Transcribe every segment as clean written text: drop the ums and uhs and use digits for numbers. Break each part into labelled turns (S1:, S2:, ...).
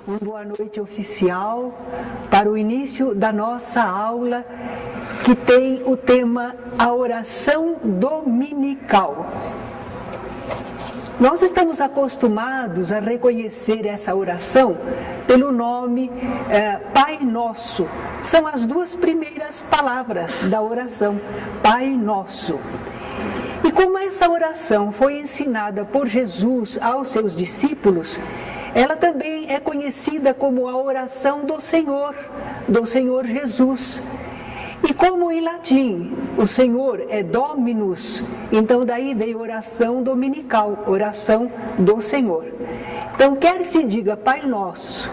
S1: uma boa noite oficial para o início da nossa aula, que tem o tema A Oração Dominical. Nós estamos acostumados a reconhecer essa oração pelo nome Pai Nosso. São as duas primeiras palavras da oração, Pai Nosso. E como essa oração foi ensinada por Jesus aos seus discípulos, ela também é conhecida como a oração do Senhor Jesus. E como em latim o Senhor é Dominus, então daí veio oração dominical, oração do Senhor. Então quer se diga Pai Nosso,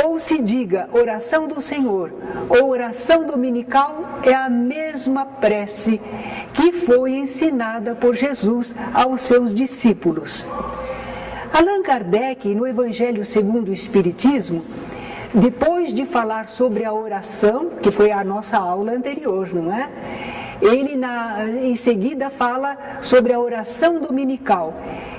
S1: ou se diga oração do Senhor, ou oração dominical, é a mesma prece que foi ensinada por Jesus aos seus discípulos. Allan Kardec, no Evangelho segundo o Espiritismo, depois de falar sobre a oração, que foi a nossa aula anterior, não é? Ele em seguida fala sobre a oração dominical.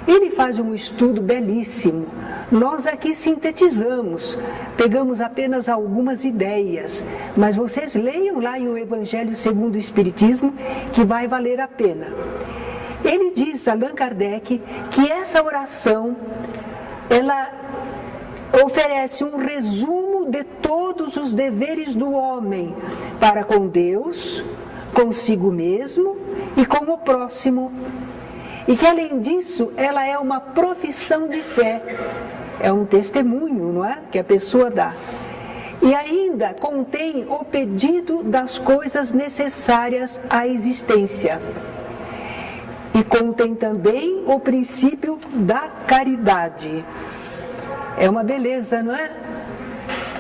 S1: Ele faz um estudo belíssimo. Nós aqui sintetizamos, pegamos apenas algumas ideias, mas vocês leiam lá em O Evangelho segundo o Espiritismo, que vai valer a pena. Ele diz, Allan Kardec, que essa oração, ela oferece um resumo de todos os deveres do homem para com Deus, consigo mesmo e com o próximo. E que, além disso, ela é uma profissão de fé, é um testemunho, não é? Que a pessoa dá. E ainda contém o pedido das coisas necessárias à existência. E contém também o princípio da caridade. É uma beleza, não é?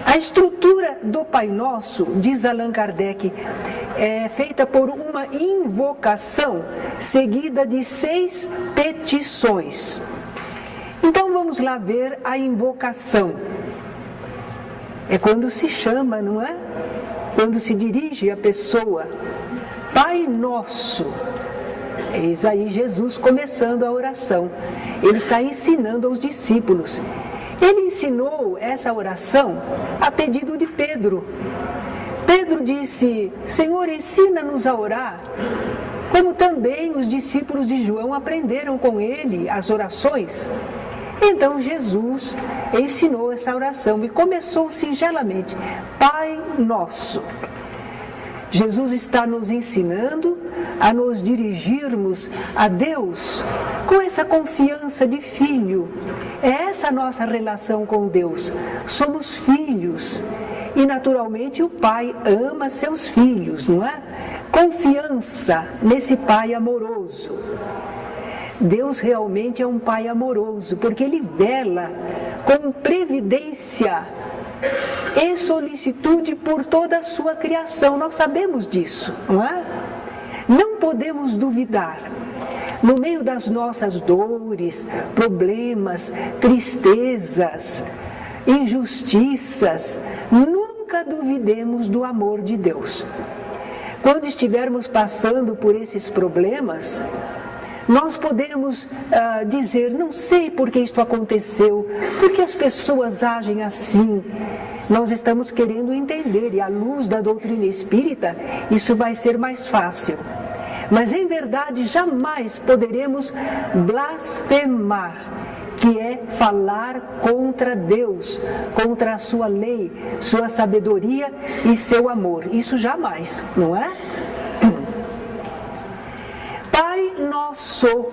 S1: A estrutura do Pai Nosso, diz Allan Kardec, é feita por uma invocação seguida de 6 petições. Então vamos lá ver a invocação. É quando se chama, não é? Quando se dirige a pessoa. Pai Nosso. Eis aí Jesus começando a oração. Ele está ensinando aos discípulos. Ele ensinou essa oração a pedido de Pedro. Pedro disse, Senhor, ensina-nos a orar, como também os discípulos de João aprenderam com ele as orações. Então Jesus ensinou essa oração e começou singelamente, Pai Nosso. Jesus está nos ensinando a nos dirigirmos a Deus com essa confiança de filho. É essa a nossa relação com Deus. Somos filhos e naturalmente o Pai ama seus filhos, não é? Confiança nesse Pai amoroso. Deus realmente é um Pai amoroso, porque Ele vela com previdência e solicitude por toda a sua criação. Nós sabemos disso, não é? Não podemos duvidar. No meio das nossas dores, problemas, tristezas, injustiças, nunca duvidemos do amor de Deus. Quando estivermos passando por esses problemas, nós podemos dizer, não sei por que isto aconteceu, por que as pessoas agem assim. Nós estamos querendo entender, e à luz da doutrina espírita, isso vai ser mais fácil. Mas em verdade jamais poderemos blasfemar, que é falar contra Deus, contra a sua lei, sua sabedoria e seu amor. Isso jamais, não é? Pai Nosso.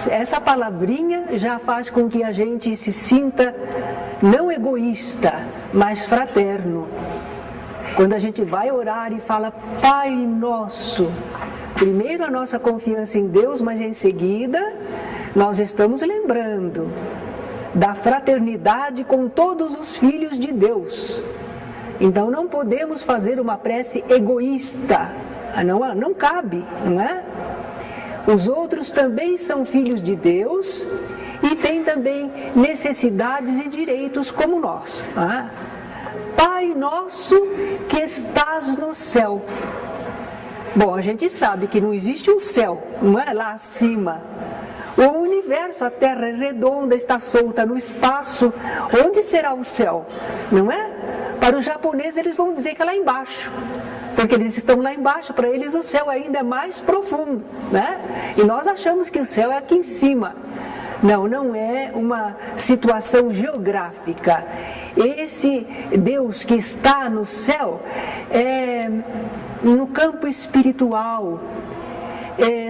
S1: Essa palavrinha já faz com que a gente se sinta não egoísta, mas fraterno. Quando a gente vai orar e fala Pai Nosso, primeiro a nossa confiança em Deus, mas em seguida nós estamos lembrando da fraternidade com todos os filhos de Deus. Então não podemos fazer uma prece egoísta, não cabe, não é? Os outros também são filhos de Deus e têm também necessidades e direitos como nós. Tá? Pai Nosso que estás no céu. Bom, a gente sabe que não existe um céu, não é lá acima. O universo, a Terra é redonda, está solta no espaço. Onde será o céu? Não é? Para os japoneses eles vão dizer que é lá embaixo, porque eles estão lá embaixo, para eles o céu ainda é mais profundo, né? E nós achamos que o céu é aqui em cima. Não, não é uma situação geográfica. Esse Deus que está no céu é no campo espiritual.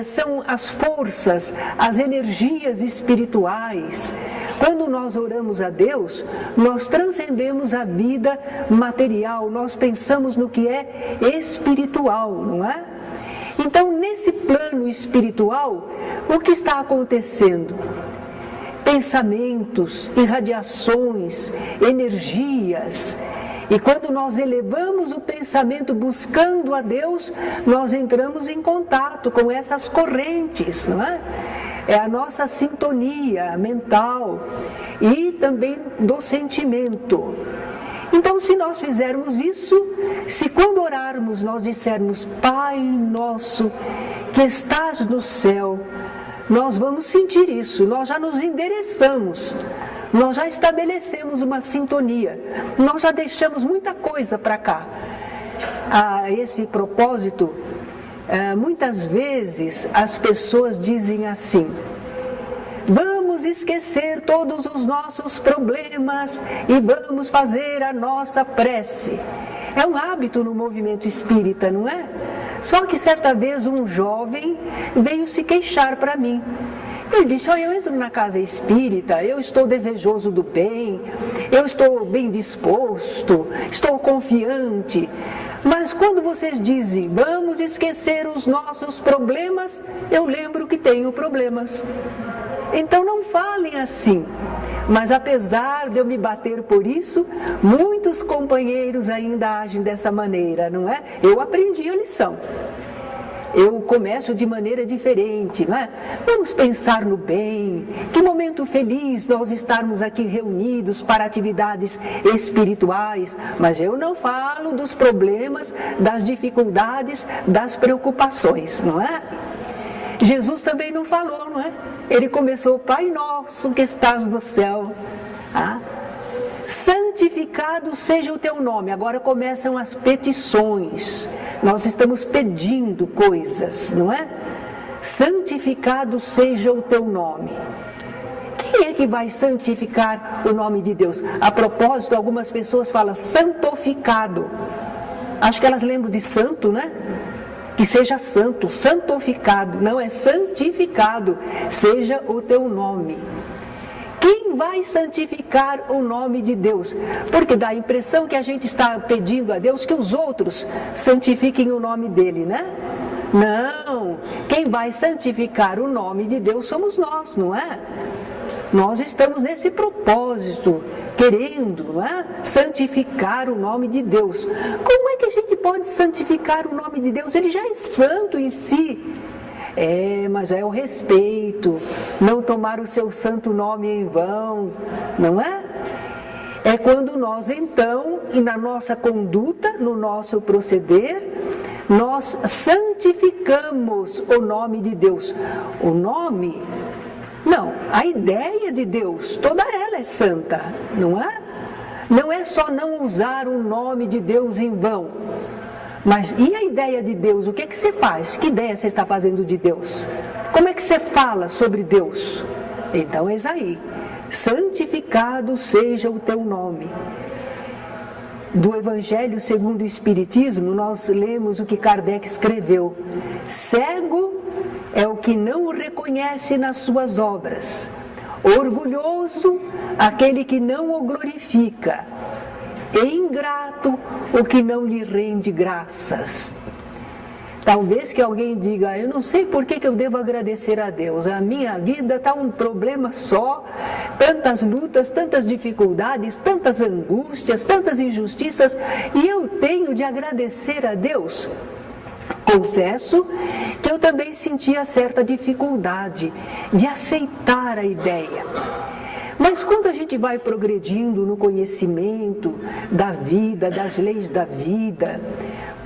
S1: São as forças, as energias espirituais. Quando nós oramos a Deus, nós transcendemos a vida material, nós pensamos no que é espiritual, não é? Então, nesse plano espiritual, o que está acontecendo? Pensamentos, irradiações, energias. E quando nós elevamos o pensamento buscando a Deus, nós entramos em contato com essas correntes, não é? É a nossa sintonia mental e também do sentimento. Então, se nós fizermos isso, se quando orarmos nós dissermos Pai nosso que estás no céu, nós vamos sentir isso, nós já nos endereçamos. Nós já estabelecemos uma sintonia, nós já deixamos muita coisa para cá. A esse propósito, muitas vezes as pessoas dizem assim: vamos esquecer todos os nossos problemas e vamos fazer a nossa prece. É um hábito no movimento espírita, não é? Só que certa vez um jovem veio se queixar para mim. Ele disse: olha, eu entro na casa espírita, eu estou desejoso do bem, eu estou bem disposto, estou confiante, mas quando vocês dizem, vamos esquecer os nossos problemas, eu lembro que tenho problemas. Então não falem assim. Mas apesar de eu me bater por isso, muitos companheiros ainda agem dessa maneira, não é? Eu aprendi a lição. Eu começo de maneira diferente, não é? Vamos pensar no bem, que momento feliz nós estarmos aqui reunidos para atividades espirituais, mas eu não falo dos problemas, das dificuldades, das preocupações, não é? Jesus também não falou, não é? Ele começou, Pai nosso que estás no céu, santificado seja o teu nome. Agora começam as petições. Nós estamos pedindo coisas, não é? Santificado seja o teu nome. Quem é que vai santificar o nome de Deus? A propósito, algumas pessoas falam santificado. Acho que elas lembram de santo, né? Que seja santo, santificado. Não, é santificado seja o teu nome. Quem vai santificar o nome de Deus? Porque dá a impressão que a gente está pedindo a Deus que os outros santifiquem o nome dele, né? Não, quem vai santificar o nome de Deus somos nós, não é? Nós estamos nesse propósito, querendo, não é? Santificar o nome de Deus. Como é que a gente pode santificar o nome de Deus? Ele já é santo em si. Mas é o respeito, não tomar o seu santo nome em vão, não é? É quando nós então, e na nossa conduta, no nosso proceder, nós santificamos o nome de Deus. O nome, não, a ideia de Deus, toda ela é santa, não é? Não é só não usar o nome de Deus em vão. Mas e a ideia de Deus? O que é que você faz? Que ideia você está fazendo de Deus? Como é que você fala sobre Deus? Então, eis aí. Santificado seja o teu nome. Do Evangelho segundo o Espiritismo, nós lemos o que Kardec escreveu. Cego é o que não o reconhece nas suas obras. Orgulhoso, aquele que não o glorifica. E ingrato o que não lhe rende graças. Talvez que alguém diga, eu não sei por que eu devo agradecer a Deus, a minha vida está um problema só, tantas lutas, tantas dificuldades, tantas angústias, tantas injustiças, e eu tenho de agradecer a Deus. Confesso que eu também sentia certa dificuldade de aceitar a ideia. Mas quando a gente vai progredindo no conhecimento da vida, das leis da vida,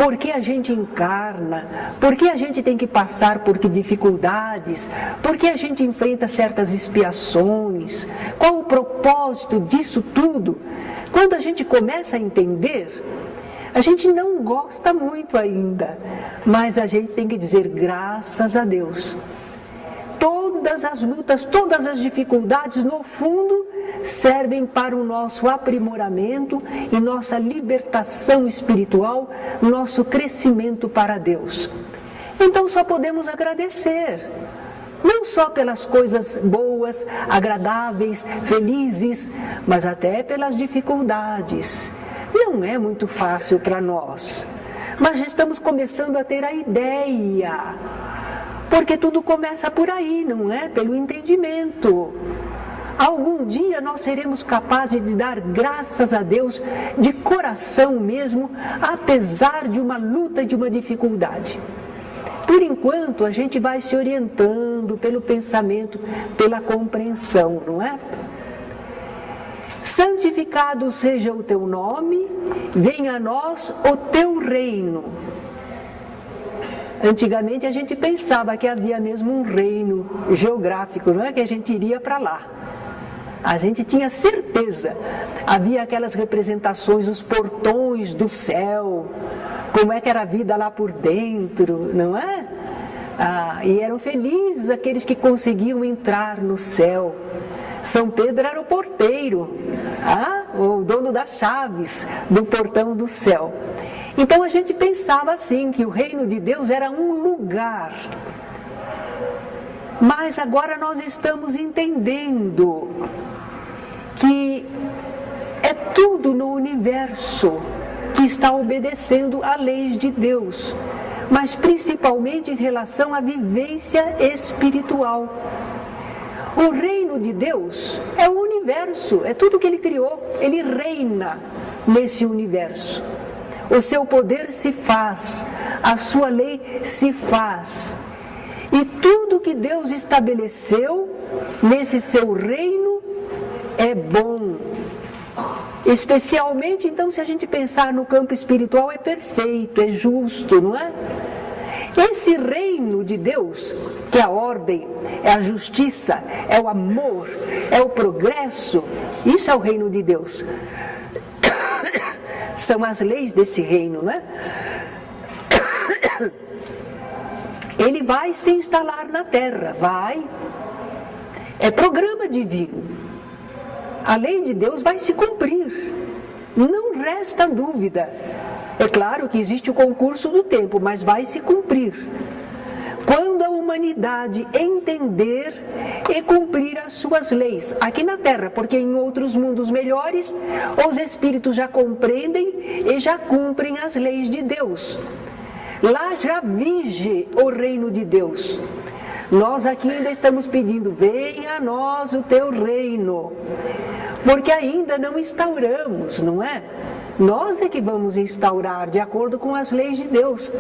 S1: por que a gente encarna, por que a gente tem que passar por dificuldades, por que a gente enfrenta certas expiações, qual o propósito disso tudo. Quando a gente começa a entender, a gente não gosta muito ainda, mas a gente tem que dizer graças a Deus. Todas as lutas, todas as dificuldades, no fundo, servem para o nosso aprimoramento e nossa libertação espiritual, nosso crescimento para Deus. Então só podemos agradecer, não só pelas coisas boas, agradáveis, felizes, mas até pelas dificuldades. Não é muito fácil para nós, mas estamos começando a ter a ideia. Porque tudo começa por aí, não é? Pelo entendimento. Algum dia nós seremos capazes de dar graças a Deus de coração mesmo, apesar de uma luta, de uma dificuldade. Por enquanto, a gente vai se orientando pelo pensamento, pela compreensão, não é? Santificado seja o teu nome, venha a nós o teu reino. Antigamente a gente pensava que havia mesmo um reino geográfico, não é? Que a gente iria para lá. A gente tinha certeza. Havia aquelas representações, os portões do céu, como é que era a vida lá por dentro, não é? E eram felizes aqueles que conseguiam entrar no céu. São Pedro era o porteiro, o dono das chaves do portão do céu. Então a gente pensava assim, que o reino de Deus era um lugar. Mas agora nós estamos entendendo que é tudo no universo que está obedecendo a leis de Deus, mas principalmente em relação à vivência espiritual. O reino de Deus é o universo, é tudo que Ele criou, Ele reina nesse universo. O seu poder se faz, a sua lei se faz. E tudo que Deus estabeleceu nesse seu reino é bom. Especialmente, então, se a gente pensar no campo espiritual, é perfeito, é justo, não é? Esse reino de Deus, que é a ordem, é a justiça, é o amor, é o progresso, isso é o reino de Deus. São as leis desse reino, né? Ele vai se instalar na terra, vai. É programa divino. A lei de Deus vai se cumprir. Não resta dúvida. É claro que existe o concurso do tempo, mas vai se cumprir. Quando a humanidade entender e cumprir as suas leis aqui na Terra, porque em outros mundos melhores os espíritos já compreendem e já cumprem as leis de Deus. Lá já vige o reino de Deus. Nós aqui ainda estamos pedindo, venha a nós o teu reino, porque ainda não instauramos, não é? Nós é que vamos instaurar de acordo com as leis de Deus.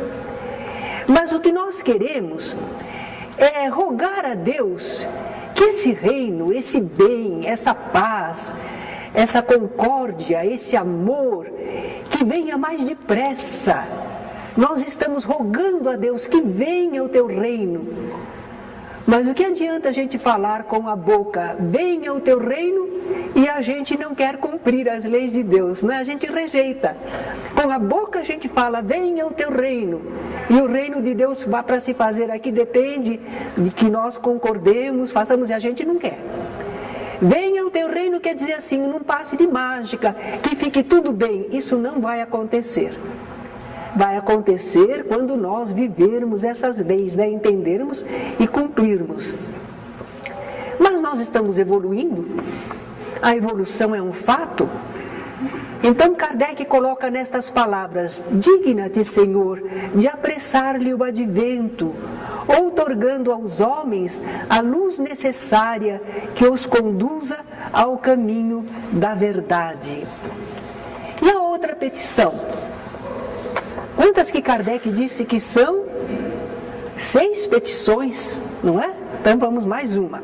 S1: Mas o que nós queremos é rogar a Deus que esse reino, esse bem, essa paz, essa concórdia, esse amor, que venha mais depressa. Nós estamos rogando a Deus que venha o teu reino. Mas o que adianta a gente falar com a boca, venha o teu reino, e a gente não quer cumprir as leis de Deus, né? A gente rejeita. Com a boca a gente fala, venha o teu reino. E o reino de Deus para se fazer aqui depende de que nós concordemos, façamos, e a gente não quer. Venha o teu reino quer dizer assim, num passe de mágica, que fique tudo bem. Isso não vai acontecer. Vai acontecer quando nós vivermos essas leis, né? Entendermos e cumprirmos. Mas nós estamos evoluindo, a evolução é um fato. Então Kardec coloca nestas palavras, digna-te, Senhor, de apressar-lhe o advento, outorgando aos homens a luz necessária que os conduza ao caminho da verdade. E a outra petição? Quantas que Kardec disse que são? 6 petições, não é? Então vamos mais uma.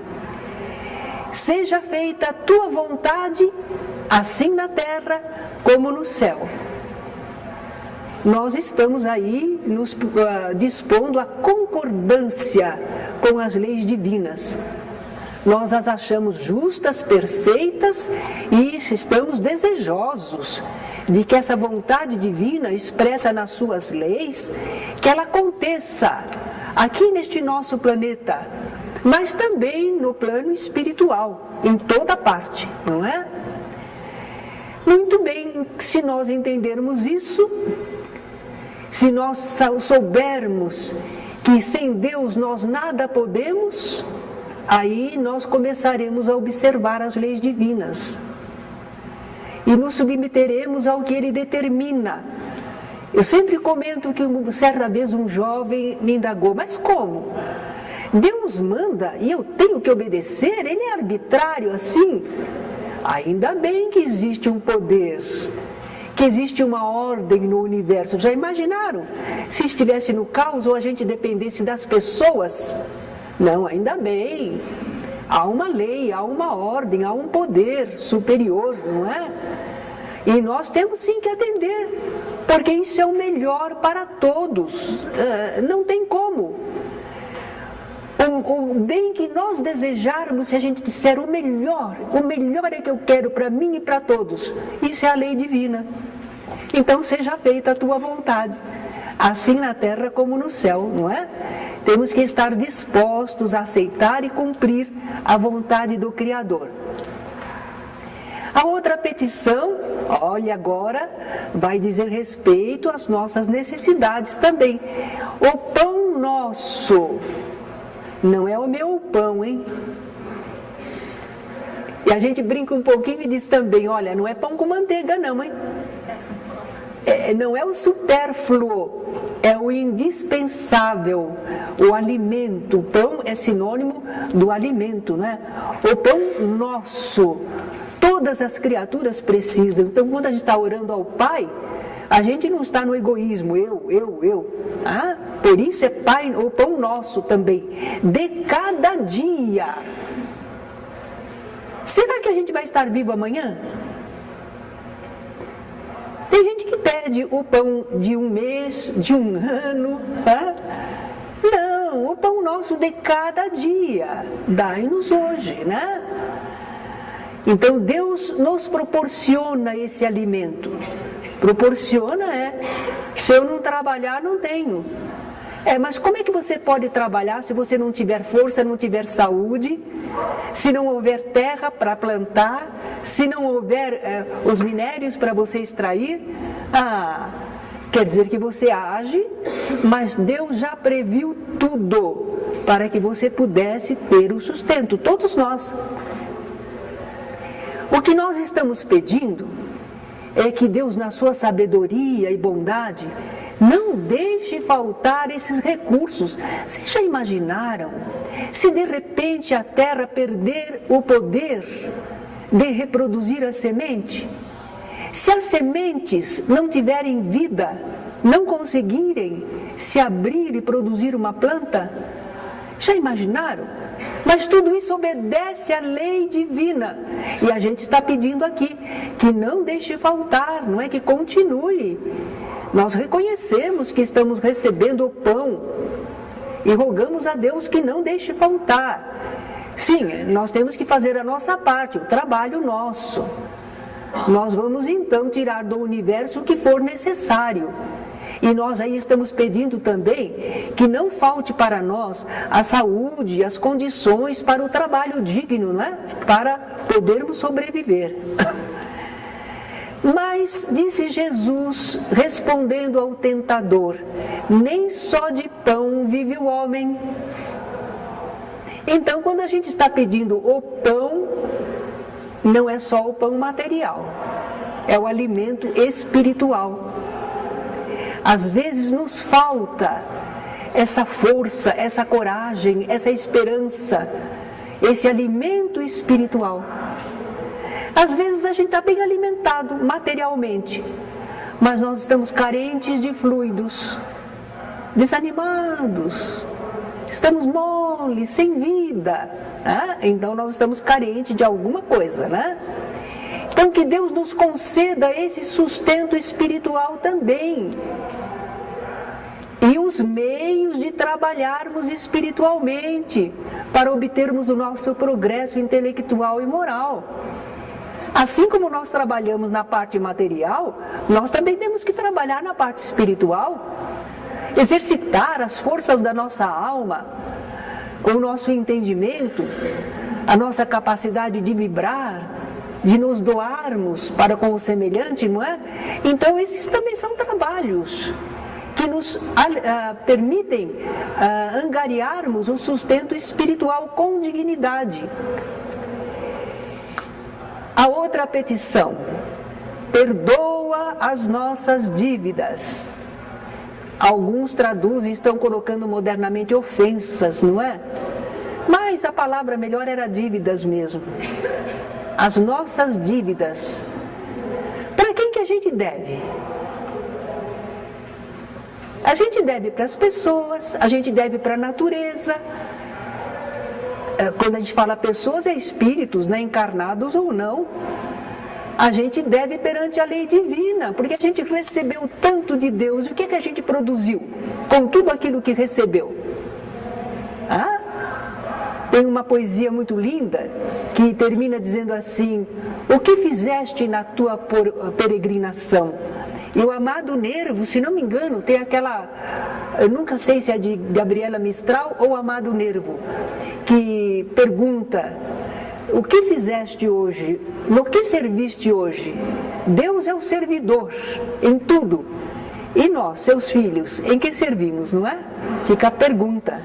S1: Seja feita a tua vontade, assim na terra como no céu. nós estamos aí nos dispondo à concordância com as leis divinas. Nós as achamos justas, perfeitas e estamos desejosos de que essa vontade divina expressa nas suas leis, que ela aconteça aqui neste nosso planeta, mas também no plano espiritual, em toda parte, não é? Muito bem, se nós entendermos isso, se nós soubermos que sem Deus nós nada podemos, aí nós começaremos a observar as leis divinas e nos submeteremos ao que Ele determina. Eu sempre comento que certa vez um jovem me indagou, mas como? Deus manda e eu tenho que obedecer? Ele é arbitrário assim? Ainda bem que existe um poder, que existe uma ordem no universo. Já imaginaram? Se estivesse no caos ou a gente dependesse das pessoas? Não, ainda bem. Há uma lei, há uma ordem, há um poder superior, não é? E nós temos sim que atender, porque isso é o melhor para todos. Não tem como. O bem que nós desejarmos, se a gente disser o melhor é que eu quero para mim e para todos, isso é a lei divina. Então seja feita a tua vontade, assim na terra como no céu, não é? Temos que estar dispostos a aceitar e cumprir a vontade do Criador. A outra petição, olha agora, vai dizer respeito às nossas necessidades também. O pão nosso, não é o meu pão, hein? E a gente brinca um pouquinho e diz também, olha, não é pão com manteiga não, hein? Não é o supérfluo, é o indispensável, o alimento. O pão é sinônimo do alimento, né? O pão nosso, todas as criaturas precisam. Então, quando a gente está orando ao Pai, a gente não está no egoísmo, eu. Ah? Por isso é Pai, o pão nosso também, de cada dia. Será que a gente vai estar vivo amanhã? Tem gente que pede o pão de um mês, de um ano. Ah? Não, o pão nosso de cada dia. Dai-nos hoje, né? Então Deus nos proporciona esse alimento. Proporciona, se eu não trabalhar, não tenho. Mas como é que você pode trabalhar se você não tiver força, não tiver saúde, se não houver terra para plantar, se não houver os minérios para você extrair? Quer dizer que você age, mas Deus já previu tudo para que você pudesse ter o sustento, todos nós. O que nós estamos pedindo é que Deus, na sua sabedoria e bondade, não deixe faltar esses recursos. Vocês já imaginaram se de repente a terra perder o poder de reproduzir a semente? Se as sementes não tiverem vida, não conseguirem se abrir e produzir uma planta? Já imaginaram? Mas tudo isso obedece à lei divina. E a gente está pedindo aqui que não deixe faltar, não é que continue. Nós reconhecemos que estamos recebendo o pão e rogamos a Deus que não deixe faltar. Sim, nós temos que fazer a nossa parte, o trabalho nosso. Nós vamos então tirar do universo o que for necessário. E nós aí estamos pedindo também que não falte para nós a saúde, as condições para o trabalho digno, não é? Para podermos sobreviver. Mas, disse Jesus, respondendo ao tentador, nem só de pão vive o homem. Então, quando a gente está pedindo o pão, não é só o pão material, é o alimento espiritual. Às vezes nos falta essa força, essa coragem, essa esperança, esse alimento espiritual. Às vezes a gente está bem alimentado materialmente, mas nós estamos carentes de fluidos, desanimados, estamos moles, sem vida. Então nós estamos carentes de alguma coisa, né? Então que Deus nos conceda esse sustento espiritual também. E os meios de trabalharmos espiritualmente para obtermos o nosso progresso intelectual e moral. Assim como nós trabalhamos na parte material, nós também temos que trabalhar na parte espiritual, exercitar as forças da nossa alma, o nosso entendimento, a nossa capacidade de vibrar, de nos doarmos para com o semelhante, não é? Então esses também são trabalhos que nos permitem angariarmos o sustento espiritual com dignidade. A outra petição: perdoa as nossas dívidas. Alguns traduzem, estão colocando modernamente ofensas, não é? Mas a palavra melhor era dívidas mesmo. As nossas dívidas. Para quem que a gente deve? A gente deve para as pessoas, a gente deve para a natureza. Quando a gente fala pessoas, é espíritos, né, encarnados ou não. A gente deve perante a lei divina, porque a gente recebeu tanto de Deus. E o que é que a gente produziu com tudo aquilo que recebeu? Tem uma poesia muito linda que termina dizendo assim: o que fizeste na tua peregrinação? E o amado Nervo, se não me engano, tem aquela, eu nunca sei se é de Gabriela Mistral ou Amado Nervo, que pergunta: o que fizeste hoje? No que serviste hoje? Deus é o servidor em tudo. E nós, seus filhos, em que servimos, não é? Fica a pergunta.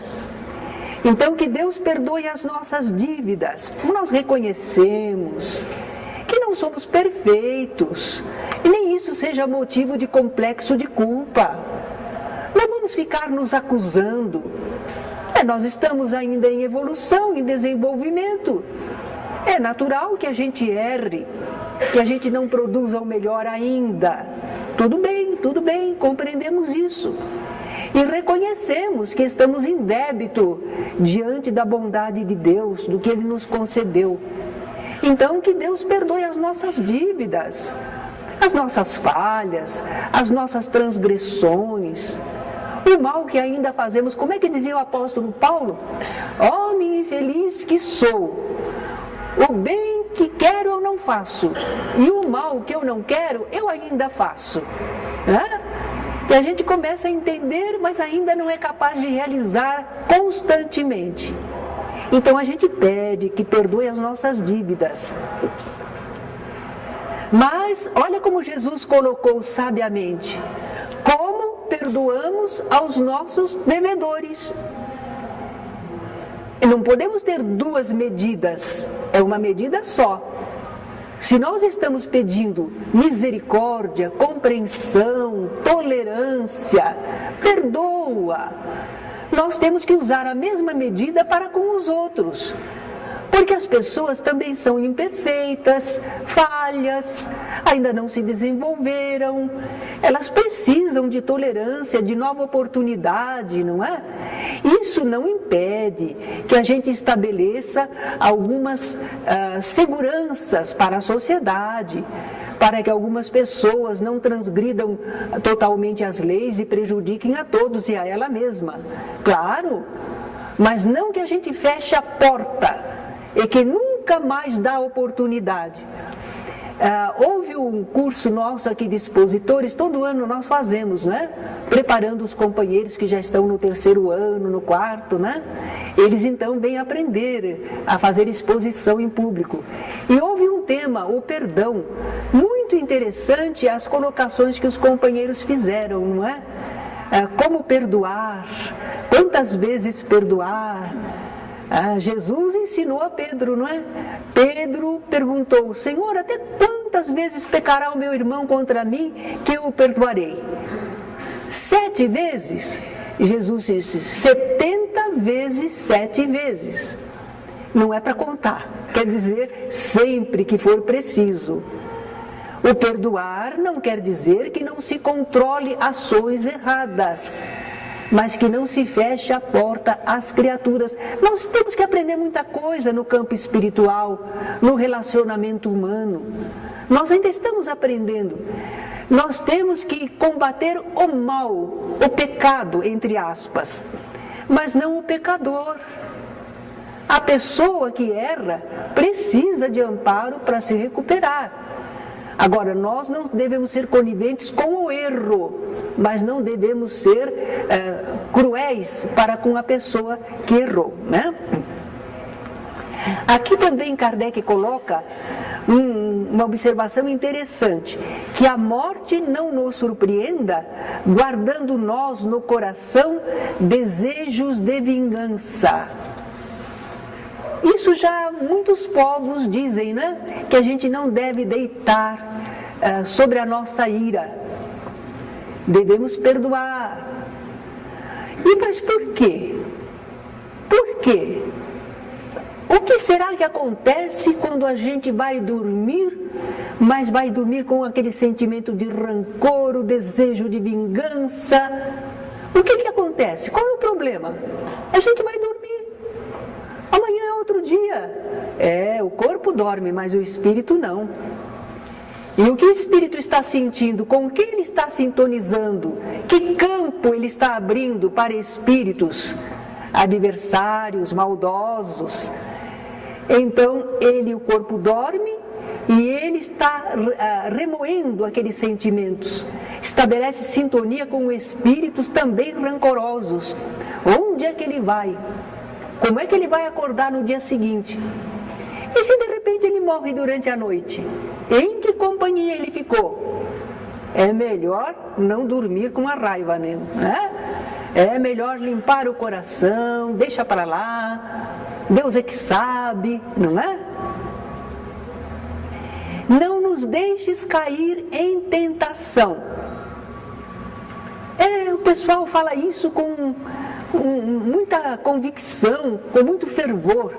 S1: Então que Deus perdoe as nossas dívidas. Nós reconhecemos que não somos perfeitos, e nem isso seja motivo de complexo de culpa. Não vamos ficar nos acusando. Nós estamos ainda em evolução, em desenvolvimento. É natural que a gente erre, que a gente não produza o melhor ainda. Tudo bem, compreendemos isso. E reconhecemos que estamos em débito diante da bondade de Deus, do que Ele nos concedeu. Então, que Deus perdoe as nossas dívidas, as nossas falhas, as nossas transgressões, o mal que ainda fazemos. Como é que dizia o apóstolo Paulo? Homem infeliz que sou, o bem que quero eu não faço, e o mal que eu não quero eu ainda faço. E a gente começa a entender, mas ainda não é capaz de realizar constantemente. Então a gente pede que perdoe as nossas dívidas. Mas olha como Jesus colocou sabiamente: como perdoamos aos nossos devedores. E não podemos ter duas medidas, é uma medida só. Se nós estamos pedindo misericórdia, compreensão, tolerância, perdoa, nós temos que usar a mesma medida para com os outros. Porque as pessoas também são imperfeitas, falhas, ainda não se desenvolveram. Elas precisam de tolerância, de nova oportunidade, não é? Isso não impede que a gente estabeleça algumas seguranças para a sociedade, para que algumas pessoas não transgridam totalmente as leis e prejudiquem a todos e a ela mesma. Claro, mas não que a gente feche a porta e que nunca mais dá oportunidade. Houve um curso nosso aqui de expositores, todo ano nós fazemos, né? Preparando os companheiros que já estão no 3º ano, no 4º, né? Eles então vêm aprender a fazer exposição em público. E houve um tema, o perdão, muito interessante, as colocações que os companheiros fizeram, não é? Como perdoar, quantas vezes perdoar. Jesus ensinou a Pedro, não é? Pedro perguntou: Senhor, até quantas vezes pecará o meu irmão contra mim que eu o perdoarei? 7 vezes? Jesus disse 70 vezes 7 vezes. Não é para contar, quer dizer sempre que for preciso. O perdoar não quer dizer que não se controle ações erradas. mas que não se feche a porta às criaturas. Nós temos que aprender muita coisa no campo espiritual, no relacionamento humano. Nós ainda estamos aprendendo. Nós temos que combater o mal, o pecado, entre aspas, mas não o pecador. A pessoa que erra precisa de amparo para se recuperar. Agora, nós não devemos ser coniventes com o erro, mas não devemos ser cruéis para com a pessoa que errou, né? Aqui também Kardec coloca uma observação interessante, que a morte não nos surpreenda, guardando nós no coração desejos de vingança. Isso já muitos povos dizem, né? Que a gente não deve deitar sobre a nossa ira. Devemos perdoar. Mas por quê? Por quê? O que será que acontece quando a gente vai dormir, mas vai dormir com aquele sentimento de rancor, o desejo de vingança? O que acontece? Qual é o problema? A gente vai dormir. Amanhã é outro dia. O corpo dorme, mas o espírito não. E o que o espírito está sentindo, com quem ele está sintonizando, que campo ele está abrindo para espíritos adversários, maldosos. Então, o corpo dorme e ele está remoendo aqueles sentimentos. Estabelece sintonia com espíritos também rancorosos. Onde é que ele vai? Como é que ele vai acordar no dia seguinte? E se de repente ele morre durante a noite? Em que companhia ele ficou? É melhor não dormir com a raiva, né? É melhor limpar o coração, deixa para lá, Deus é que sabe, não é? Não nos deixes cair em tentação. O pessoal fala isso com muita convicção, com muito fervor.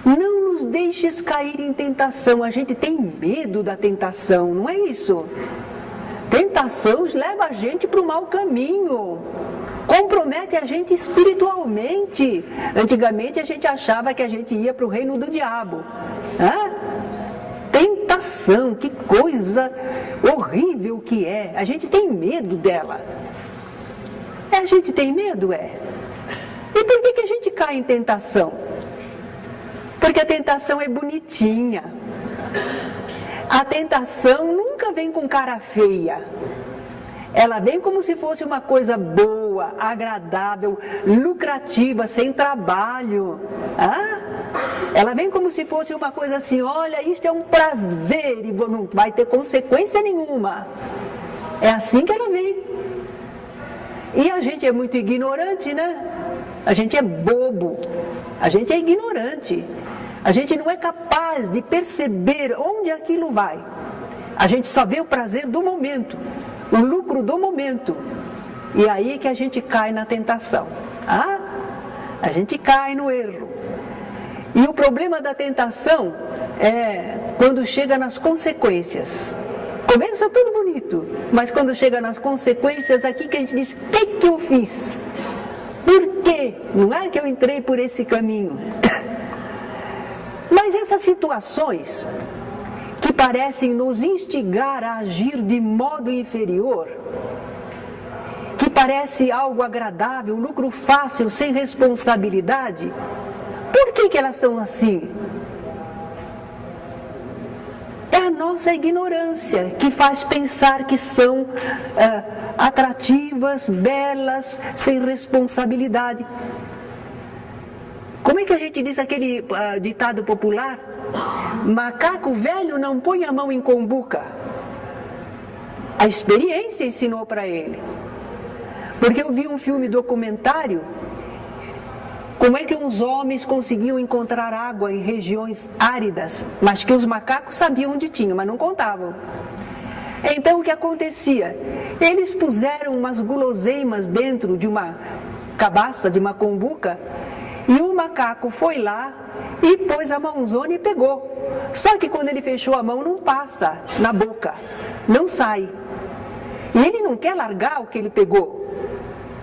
S1: Não nos deixes cair em tentação. A gente tem medo da tentação, não é isso? Tentação leva a gente para o mau caminho, compromete a gente espiritualmente. Antigamente a gente achava que a gente ia para o reino do diabo. Tentação, que coisa horrível que é. A gente tem medo dela. A gente tem medo, E por que a gente cai em tentação? Porque a tentação é bonitinha. A tentação nunca vem com cara feia. Ela vem como se fosse uma coisa boa, agradável, lucrativa, sem trabalho. Ela vem como se fosse uma coisa assim, olha, isto é um prazer e não vai ter consequência nenhuma. É assim que ela vem. E a gente é muito ignorante, né? A gente é bobo, a gente é ignorante. A gente não é capaz de perceber onde aquilo vai. A gente só vê o prazer do momento, o lucro do momento. E aí que a gente cai na tentação. A gente cai no erro. E o problema da tentação é quando chega nas consequências. Começa tudo bonito, mas quando chega nas consequências, aqui que a gente diz, o que eu fiz? Por quê? Não é que eu entrei por esse caminho. Mas essas situações que parecem nos instigar a agir de modo inferior, que parece algo agradável, lucro fácil, sem responsabilidade, por que elas são assim? É a nossa ignorância que faz pensar que são atrativas, belas, sem responsabilidade. Como é que a gente diz aquele ditado popular? Macaco velho não põe a mão em combuca. A experiência ensinou para ele. Porque eu vi um filme documentário, como é que uns homens conseguiam encontrar água em regiões áridas, mas que os macacos sabiam onde tinha, mas não contavam. Então o que acontecia? Eles puseram umas guloseimas dentro de uma cabaça, de uma combuca, e o macaco foi lá e pôs a mãozona e pegou. Só que quando ele fechou a mão, não passa na boca, não sai. E ele não quer largar o que ele pegou.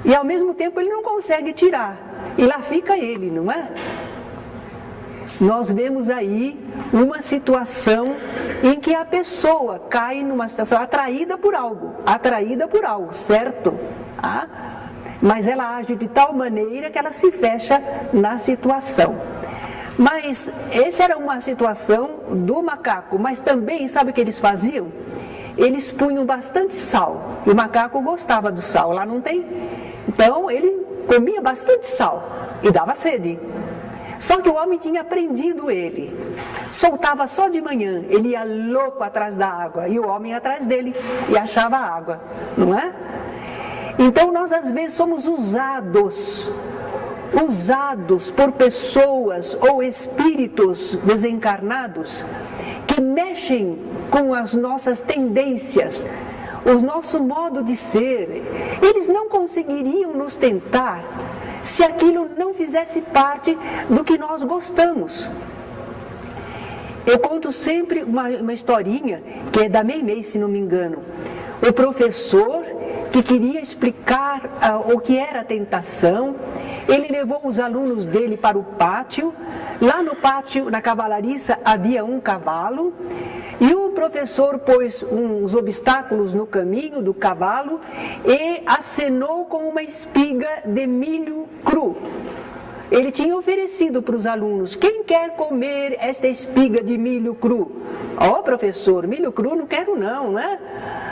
S1: E ao mesmo tempo ele não consegue tirar. E lá fica ele, não é? Nós vemos aí uma situação em que a pessoa cai numa situação atraída por algo, certo? Ah? Mas ela age de tal maneira que ela se fecha na situação. Mas essa era uma situação do macaco, mas também, sabe o que eles faziam? Eles punham bastante sal, e o macaco gostava do sal, lá não tem? Então ele comia bastante sal e dava sede. Só que o homem tinha prendido ele, soltava só de manhã, ele ia louco atrás da água, e o homem atrás dele, e achava a água, não é? Então nós às vezes somos usados por pessoas ou espíritos desencarnados que mexem com as nossas tendências, o nosso modo de ser. Eles não conseguiriam nos tentar se aquilo não fizesse parte do que nós gostamos. Eu conto sempre uma historinha que é da Meimei, se não me engano. O professor que queria explicar o que era a tentação, ele levou os alunos dele para o pátio. Lá no pátio, na cavalariça, havia um cavalo, e o professor pôs uns obstáculos no caminho do cavalo e acenou com uma espiga de milho cru. Ele tinha oferecido para os alunos: quem quer comer esta espiga de milho cru? Ó, professor, milho cru não quero não, né?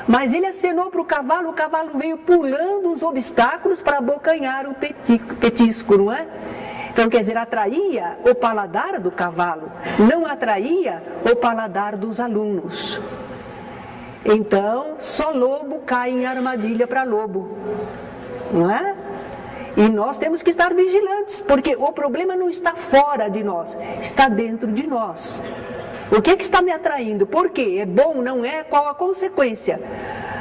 S1: Mas ele acenou para o cavalo veio pulando os obstáculos para abocanhar o petisco, não é? Então, quer dizer, atraía o paladar do cavalo, não atraía o paladar dos alunos. Então, só lobo cai em armadilha para lobo, não é? E nós temos que estar vigilantes, porque o problema não está fora de nós, está dentro de nós. O que está me atraindo? Por quê? É bom, não é? Qual a consequência?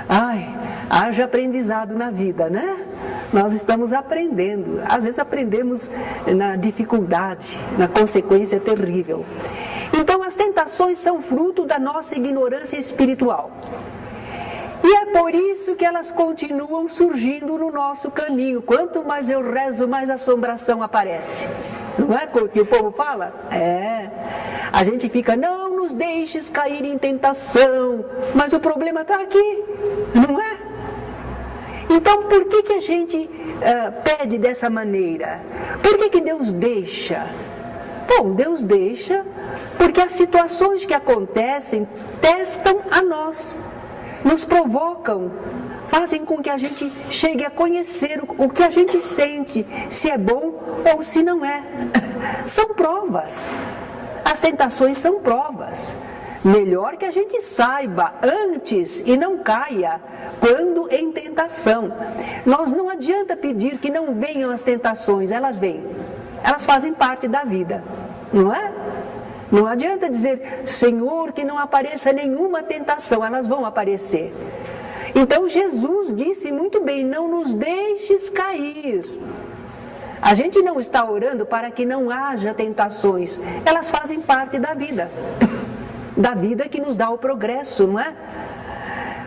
S1: Ai, haja aprendizado na vida, né? Nós estamos aprendendo. Às vezes aprendemos na dificuldade, na consequência terrível. Então as tentações são fruto da nossa ignorância espiritual. E é por isso que elas continuam surgindo no nosso caminho. Quanto mais eu rezo, mais assombração aparece. Não é o que o povo fala? É. A gente fica: não nos deixes cair em tentação. Mas o problema está aqui, não é? Então, por que a gente pede dessa maneira? Por que Deus deixa? Bom, Deus deixa porque as situações que acontecem testam a nós, nos provocam, fazem com que a gente chegue a conhecer o que a gente sente, se é bom ou se não é. São provas. As tentações são provas. Melhor que a gente saiba antes e não caia quando em tentação. Nós não adianta pedir que não venham as tentações, elas vêm. Elas fazem parte da vida, não é? Não adianta dizer: Senhor, que não apareça nenhuma tentação, elas vão aparecer. Então Jesus disse muito bem: não nos deixes cair. A gente não está orando para que não haja tentações, elas fazem parte da vida que nos dá o progresso, não é?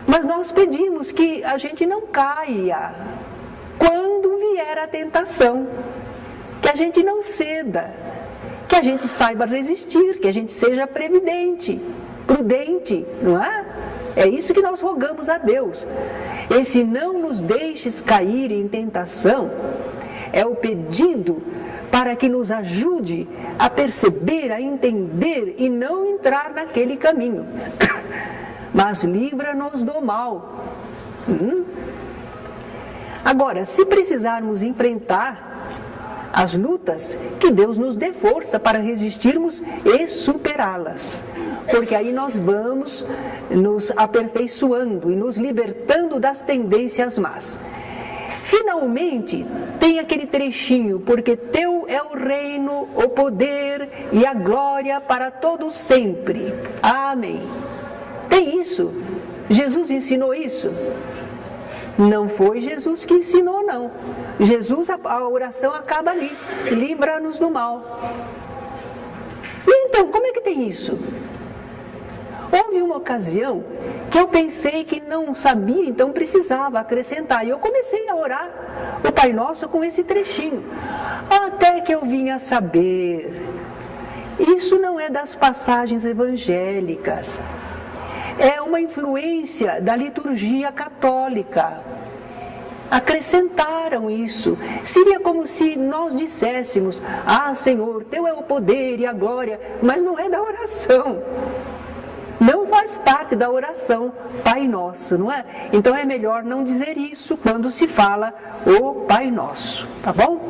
S1: Mas nós pedimos que a gente não caia quando vier a tentação, que a gente não ceda, que a gente saiba resistir, que a gente seja prudente, não é? É isso que nós rogamos a Deus. Esse não nos deixes cair em tentação é o pedido para que nos ajude a perceber, a entender e não entrar naquele caminho. Mas livra-nos do mal. Agora, se precisarmos enfrentar as lutas, que Deus nos dê força para resistirmos e superá-las. Porque aí nós vamos nos aperfeiçoando e nos libertando das tendências más. Finalmente, tem aquele trechinho: porque teu é o reino, o poder e a glória para todos sempre. Amém. Tem isso. Jesus ensinou isso? Não foi Jesus que ensinou, não. Jesus, a oração acaba ali: livra-nos do mal. E então, como é que tem isso? Houve uma ocasião que eu pensei que não sabia, então precisava acrescentar. E eu comecei a orar o Pai Nosso com esse trechinho. Até que eu vim a saber, isso não é das passagens evangélicas. É uma influência da liturgia católica. Acrescentaram isso. Seria como se nós disséssemos: ah, Senhor, teu é o poder e a glória, mas não é da oração. Não faz parte da oração Pai Nosso, não é? Então é melhor não dizer isso quando se fala o Pai Nosso, tá bom?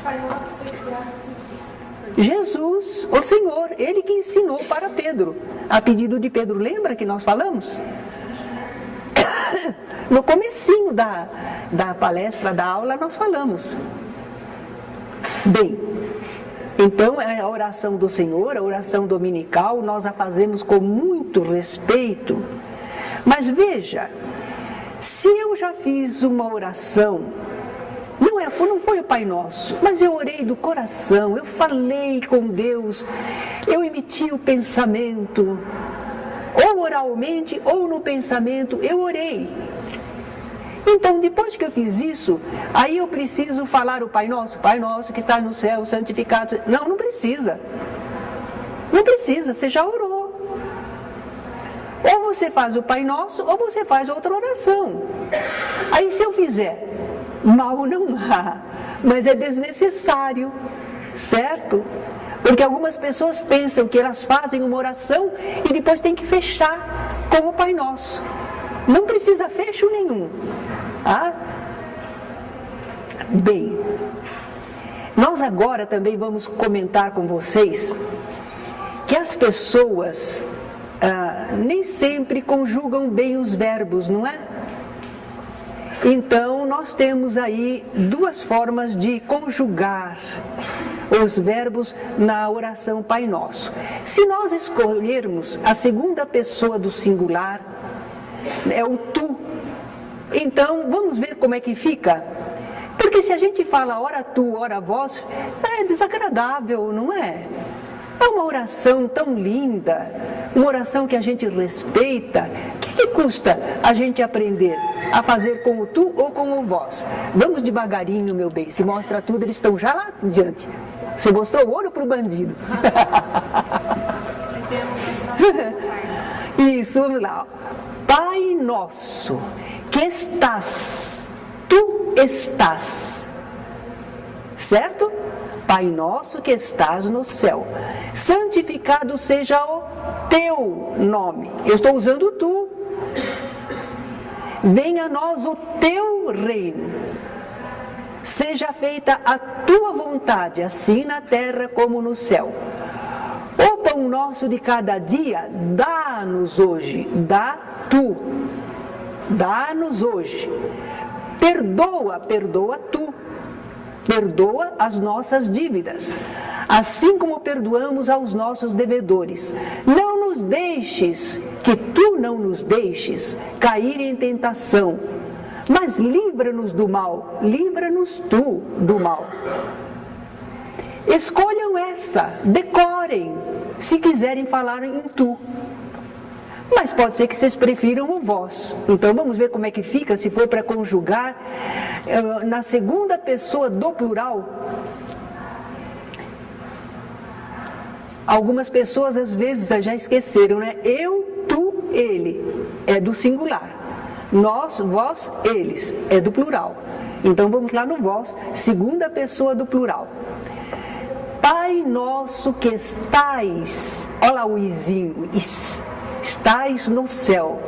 S2: Pai Nosso foi criado.
S1: Jesus, o Senhor, Ele que ensinou para Pedro, a pedido de Pedro. Lembra que nós falamos? No comecinho da palestra, da aula, nós falamos. Bem, então a oração do Senhor, a oração dominical, nós a fazemos com muito respeito. Mas veja, se eu já fiz uma oração, não foi o Pai Nosso, mas eu orei do coração, eu falei com Deus, eu emiti o pensamento, ou oralmente ou no pensamento, eu orei. Então, depois que eu fiz isso, aí eu preciso falar o Pai Nosso que está no céu, santificado. Não precisa. Não precisa, você já orou. Ou você faz o Pai Nosso, ou você faz outra oração. Aí se eu fizer, mal não há, mas é desnecessário, certo? Porque algumas pessoas pensam que elas fazem uma oração e depois tem que fechar com o Pai Nosso. Não precisa fecho nenhum. Ah? Bem, nós agora também vamos comentar com vocês que as pessoas nem sempre conjugam bem os verbos, não é? Então, nós temos aí duas formas de conjugar os verbos na oração Pai Nosso. Se nós escolhermos a segunda pessoa do singular, é o tu. Então, vamos ver como é que fica? Porque se a gente fala ora tu, ora vós, é desagradável, não é? É uma oração tão linda, uma oração que a gente respeita. O que custa a gente aprender a fazer com o tu ou com o vós? Vamos devagarinho, meu bem. Se mostra tudo, eles estão já lá adiante. Você mostrou ouro para o bandido. Isso, vamos lá. Pai Nosso, que estás, tu estás. Certo? Pai Nosso que estás no céu, santificado seja o teu nome. Eu estou usando tu. Venha a nós o teu reino. Seja feita a tua vontade, assim na terra como no céu. O pão nosso de cada dia, dá-nos hoje. Dá tu. Dá-nos hoje. Perdoa tu. Perdoa as nossas dívidas, assim como perdoamos aos nossos devedores. Não nos deixes, que tu não nos deixes, cair em tentação, mas livra-nos do mal, livra-nos tu do mal. Escolham essa, decorem, se quiserem falar em tu. Mas pode ser que vocês prefiram o vós. Então vamos ver como é que fica se for para conjugar na segunda pessoa do plural. Algumas pessoas às vezes já esqueceram, né? Eu, tu, ele. É do singular. Nós, vós, eles. É do plural. Então vamos lá no vós, segunda pessoa do plural. Pai nosso que estais. Olha lá o izinho. Estais no céu,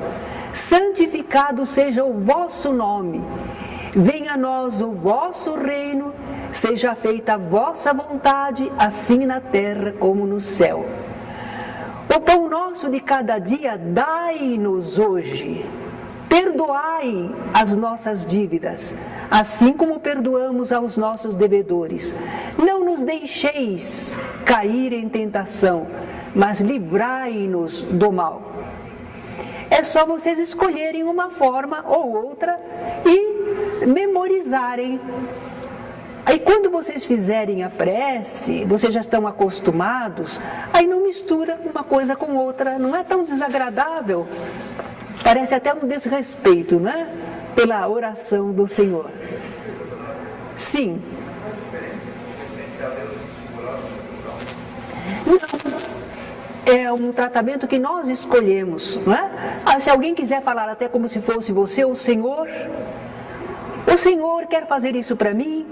S1: santificado seja o vosso nome, venha a nós o vosso reino, seja feita a vossa vontade, assim na terra como no céu. O pão nosso de cada dia dai-nos hoje, perdoai as nossas dívidas, assim como perdoamos aos nossos devedores. Não nos deixeis cair em tentação, mas livrai-nos do mal. É só vocês escolherem uma forma ou outra e memorizarem Aí quando vocês fizerem a prece, vocês já estão acostumados, aí não mistura uma coisa com outra, não é tão desagradável. Parece até um desrespeito, né? Pela oração do Senhor. Sim. Não, é um tratamento que nós escolhemos, não é? Se alguém quiser falar até como se fosse você, o Senhor quer fazer isso para mim,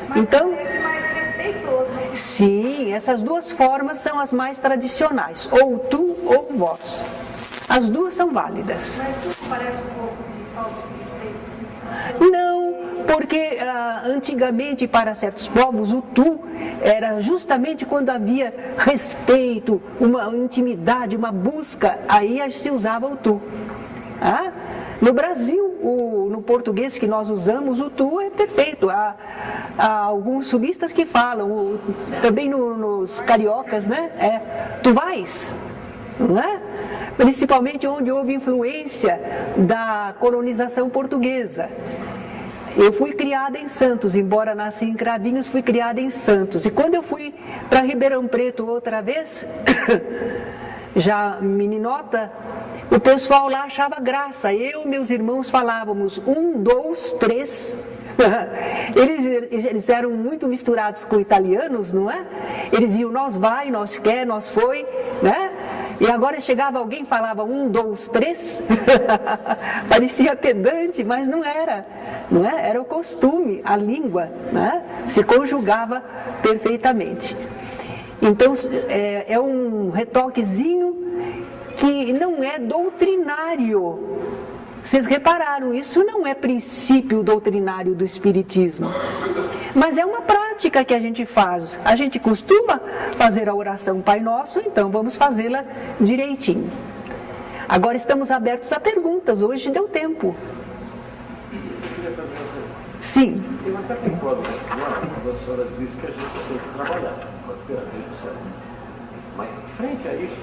S2: mas
S1: então,
S2: parece mais respeitoso. Assim.
S1: Sim, essas duas formas são as mais tradicionais, ou tu ou vós. As duas são válidas.
S2: Mas tu parece um pouco de falta de respeito, assim?
S1: Não, porque antigamente para certos povos o tu era justamente quando havia respeito, uma intimidade, uma busca, aí se usava o tu. No Brasil, no português que nós usamos, o tu é perfeito. Há alguns sulistas que falam, também nos cariocas, né? Tu vais, não é? Principalmente onde houve influência da colonização portuguesa. Eu fui criada em Santos, embora nasci em Cravinhos, fui criada em Santos. E quando eu fui para Ribeirão Preto outra vez, já meninota, o pessoal lá achava graça. Eu e meus irmãos falávamos 1, 2, 3. Eles eram muito misturados com italianos, não é? Eles iam nós vai, nós quer, nós foi, né? E agora chegava alguém e falava 1, 2, 3. Parecia pedante, mas não era. Não é? Era o costume, a língua, né? Se conjugava perfeitamente. Então, é um retoquezinho que não é doutrinário. Vocês repararam, isso não é princípio doutrinário do Espiritismo. Mas é uma prática que a gente faz. A gente costuma fazer a oração Pai Nosso, então vamos fazê-la direitinho. Agora estamos abertos a perguntas, hoje deu tempo. Sim.
S3: Eu até concordo com a senhora quando a senhora disse que a gente tem que trabalhar, pode ter a gente. Mas, frente a isso,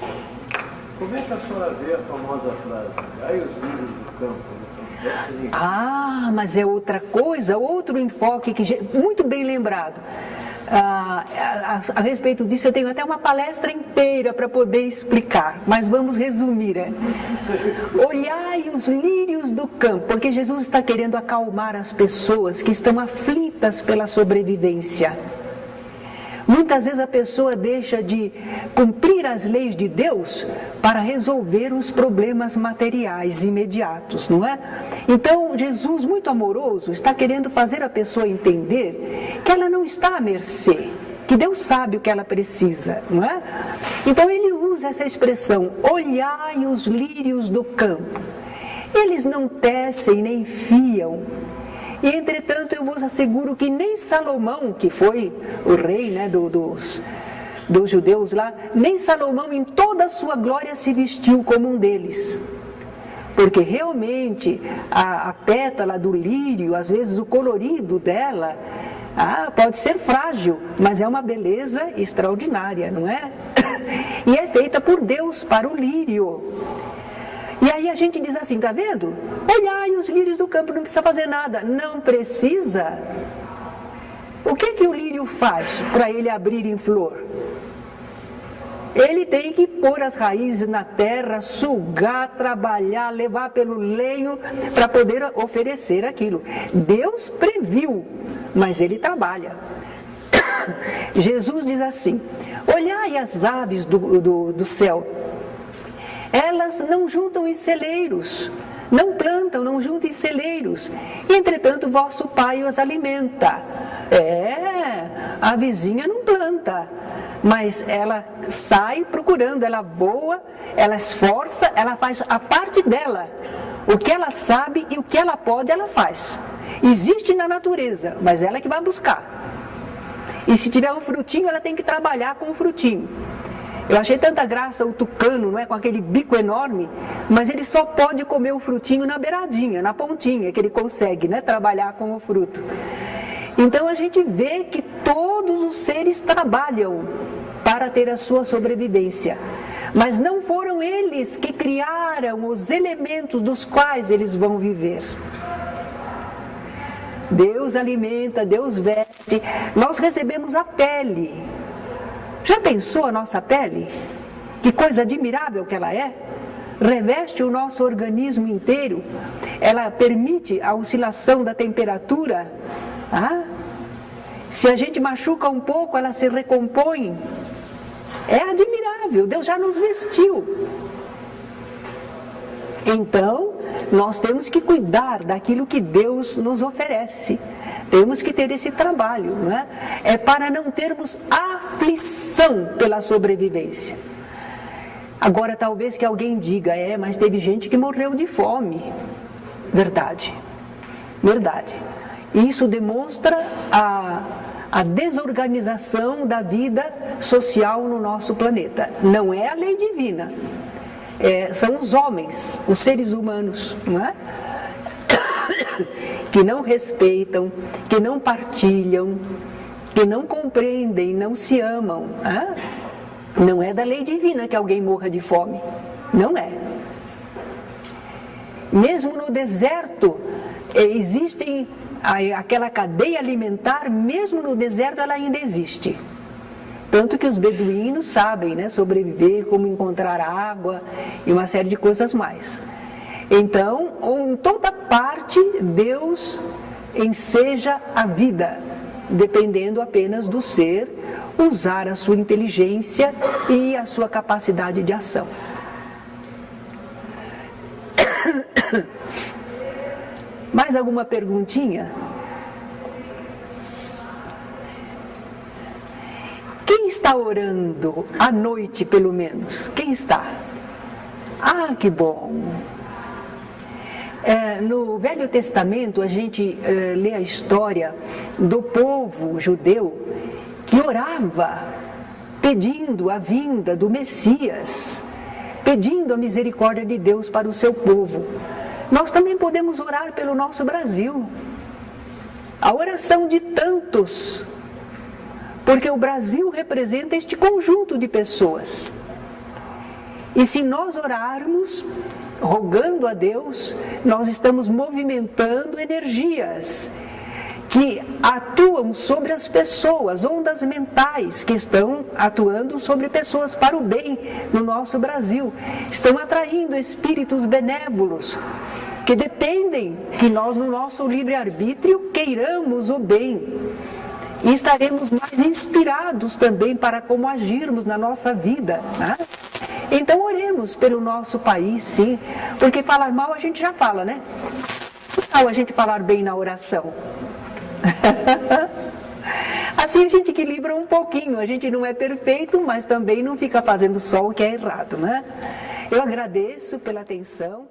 S3: como é que a senhora vê a famosa frase, ai os lírios do campo?
S1: Mas é outra coisa, outro enfoque, muito bem lembrado. A respeito disso eu tenho até uma palestra inteira para poder explicar, mas vamos resumir. Olhai os lírios do campo, porque Jesus está querendo acalmar as pessoas que estão aflitas pela sobrevivência. Muitas vezes a pessoa deixa de cumprir as leis de Deus para resolver os problemas materiais imediatos, não é? Então, Jesus, muito amoroso, está querendo fazer a pessoa entender que ela não está à mercê, que Deus sabe o que ela precisa, não é? Então, ele usa essa expressão, olhai os lírios do campo. Eles não tecem nem fiam. E, entretanto, eu vos asseguro que nem Salomão, que foi o rei, né, dos judeus lá, nem Salomão em toda a sua glória se vestiu como um deles. Porque realmente a pétala do lírio, às vezes o colorido dela, pode ser frágil, mas é uma beleza extraordinária, não é? E é feita por Deus para o lírio. E aí a gente diz assim, tá vendo? Olhai os lírios do campo, não precisa fazer nada. Não precisa. O que o lírio faz para ele abrir em flor? Ele tem que pôr as raízes na terra, sugar, trabalhar, levar pelo lenho para poder oferecer aquilo. Deus previu, mas ele trabalha. Jesus diz assim, olhai as aves do céu. Elas não juntam em celeiros, não plantam, não juntam em celeiros. E, entretanto, vosso Pai os alimenta. A vizinha não planta, mas ela sai procurando, ela voa, ela esforça, ela faz a parte dela. O que ela sabe e o que ela pode, ela faz. Existe na natureza, mas ela é que vai buscar. E se tiver um frutinho, ela tem que trabalhar com o frutinho. Eu achei tanta graça o tucano, não é, com aquele bico enorme, mas ele só pode comer o frutinho na beiradinha, na pontinha, que ele consegue, né, trabalhar com o fruto. Então a gente vê que todos os seres trabalham para ter a sua sobrevivência, mas não foram eles que criaram os elementos dos quais eles vão viver. Deus alimenta, Deus veste, nós recebemos a pele. Já pensou a nossa pele? Que coisa admirável que ela é? Reveste o nosso organismo inteiro, ela permite a oscilação da temperatura. Se a gente machuca um pouco, ela se recompõe. É admirável, Deus já nos vestiu. Então, nós temos que cuidar daquilo que Deus nos oferece. Temos que ter esse trabalho, não é? É para não termos aflição pela sobrevivência. Agora, talvez que alguém diga, mas teve gente que morreu de fome. Verdade, verdade. Isso demonstra a desorganização da vida social no nosso planeta. Não é a lei divina. São os homens, os seres humanos, não é? Que não respeitam, que não partilham, que não compreendem, não se amam. Não é da lei divina que alguém morra de fome. Não é. Mesmo no deserto, existem aquela cadeia alimentar, mesmo no deserto ela ainda existe. Tanto que os beduínos sabem, né, sobreviver, como encontrar água e uma série de coisas mais. Então, em toda parte, Deus enseja a vida, dependendo apenas do ser usar a sua inteligência e a sua capacidade de ação. Mais alguma perguntinha? Quem está orando à noite, pelo menos? Quem está? Que bom! No Velho Testamento, a gente lê a história do povo judeu que orava, pedindo a vinda do Messias, pedindo a misericórdia de Deus para o seu povo. Nós também podemos orar pelo nosso Brasil. A oração de tantos, porque o Brasil representa este conjunto de pessoas. E se nós orarmos, rogando a Deus, nós estamos movimentando energias que atuam sobre as pessoas, ondas mentais que estão atuando sobre pessoas para o bem no nosso Brasil. Estão atraindo espíritos benévolos que dependem que nós, no nosso livre-arbítrio, queiramos o bem. E estaremos mais inspirados também para como agirmos na nossa vida, né? Então oremos pelo nosso país, sim, porque falar mal a gente já fala, né? Ou a gente falar bem na oração. Assim a gente equilibra um pouquinho, a gente não é perfeito, mas também não fica fazendo só o que é errado, né? Eu agradeço pela atenção.